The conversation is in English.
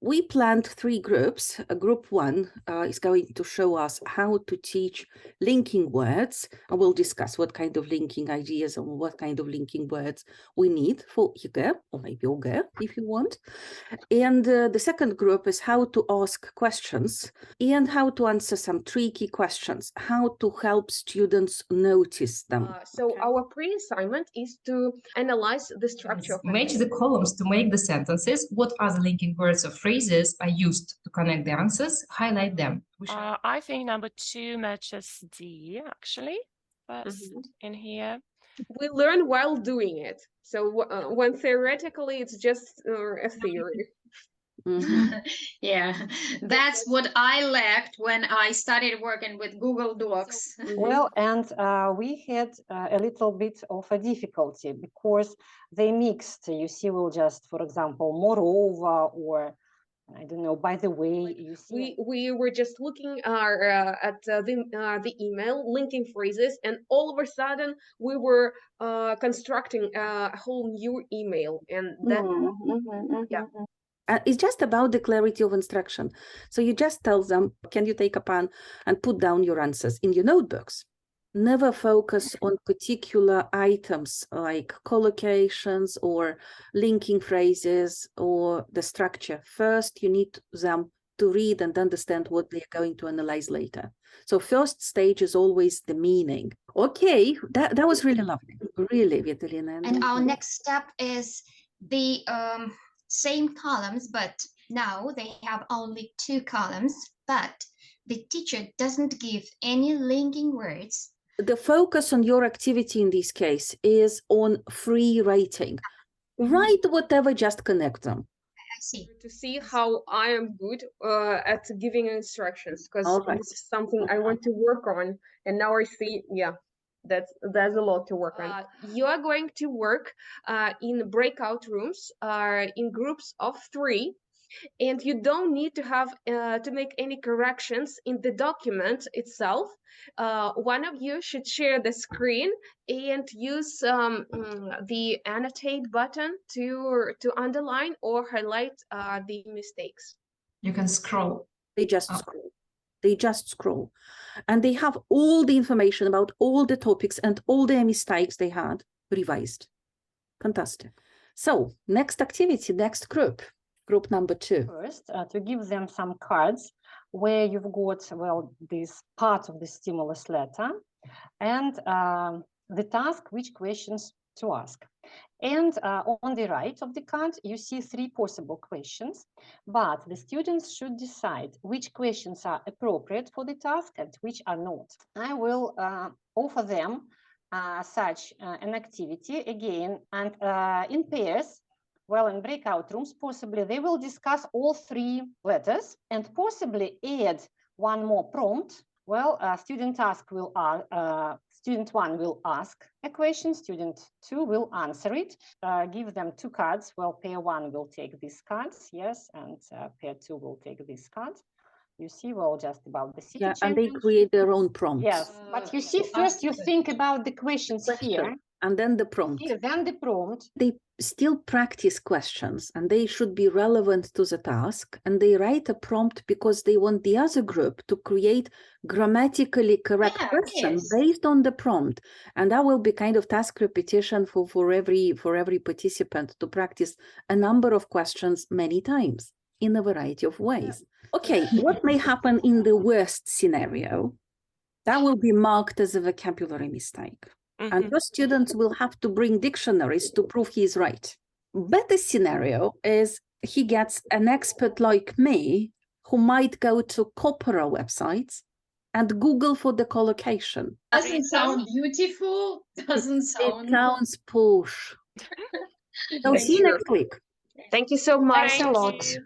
we planned 3 groups. Group 1 is going to show us how to teach linking words. And we'll discuss what kind of linking ideas and what kind of linking words we need for YG, or maybe OG if you want. And the second group is how to ask questions and how to answer some tricky questions, how to help students notice them. So our pre-assignment is to analyze the structure of match the columns to make the sentences. What other linking words or phrases are used to connect the answers? Highlight them. I think number 2 matches D, actually, first in here. We learn while doing it. So when theoretically, it's just a theory. Yeah, that's what I lacked when I started working with Google Docs. Well, and we had a little bit of a difficulty because they mixed. You see, we'll just, for example, moreover, or I don't know, by the way, you see. We were just looking at the email, linking phrases, and all of a sudden we were constructing a whole new email, and that, yeah. It's just about the clarity of instruction. So you just tell them, can you take a pen and put down your answers in your notebooks? Never focus on particular items like collocations or linking phrases or the structure. First, you need them to read and understand what they're going to analyze later. So first stage is always the meaning. Okay, that was really lovely. Really, Vitalina. And our next step is the same columns, but now they have only 2 columns, but the teacher doesn't give any linking words. The focus on your activity in this case is on free writing. Write whatever, just connect them. I see. To see how I am good at giving instructions, because this is something I want to work on, and now I see, yeah, that's a lot to work on. You are going to work in breakout rooms, in groups of 3, and you don't need to have to make any corrections in the document itself. One of you should share the screen and use the annotate button to underline or highlight the mistakes. You can scroll. They just scroll. They just scroll. And they have all the information about all the topics and all their mistakes they had revised. Fantastic. So next activity, next group number 2. First, to give them some cards where you've got, well, this part of the stimulus letter and the task, which questions to ask. And on the right of the card, you see 3 possible questions, but the students should decide which questions are appropriate for the task and which are not. I will offer them such an activity again, and in pairs, well, in breakout rooms, possibly they will discuss all 3 letters and possibly add one more prompt. Well, student 1 will ask a question, student 2 will answer it. Give them 2 cards. Well, pair 1 will take these cards, yes, and pair 2 will take these cards. You see, well, just about the city. Yeah, and they create their own prompts. Yes, but you see, first you think about the questions here. And then the prompt. Here, then the prompt. They still practice questions and they should be relevant to the task, and they write a prompt because they want the other group to create grammatically correct questions based on the prompt. And that will be kind of task repetition for every participant to practice a number of questions many times in a variety of ways. Okay, what may happen in the worst scenario? That will be marked as a vocabulary mistake. And your students will have to bring dictionaries to prove he is right. Better scenario is he gets an expert like me who might go to Coursera websites and Google for the collocation. Doesn't sound beautiful. Doesn't sound. It sounds push. So see you next week. Thank you so much. Thanks a lot.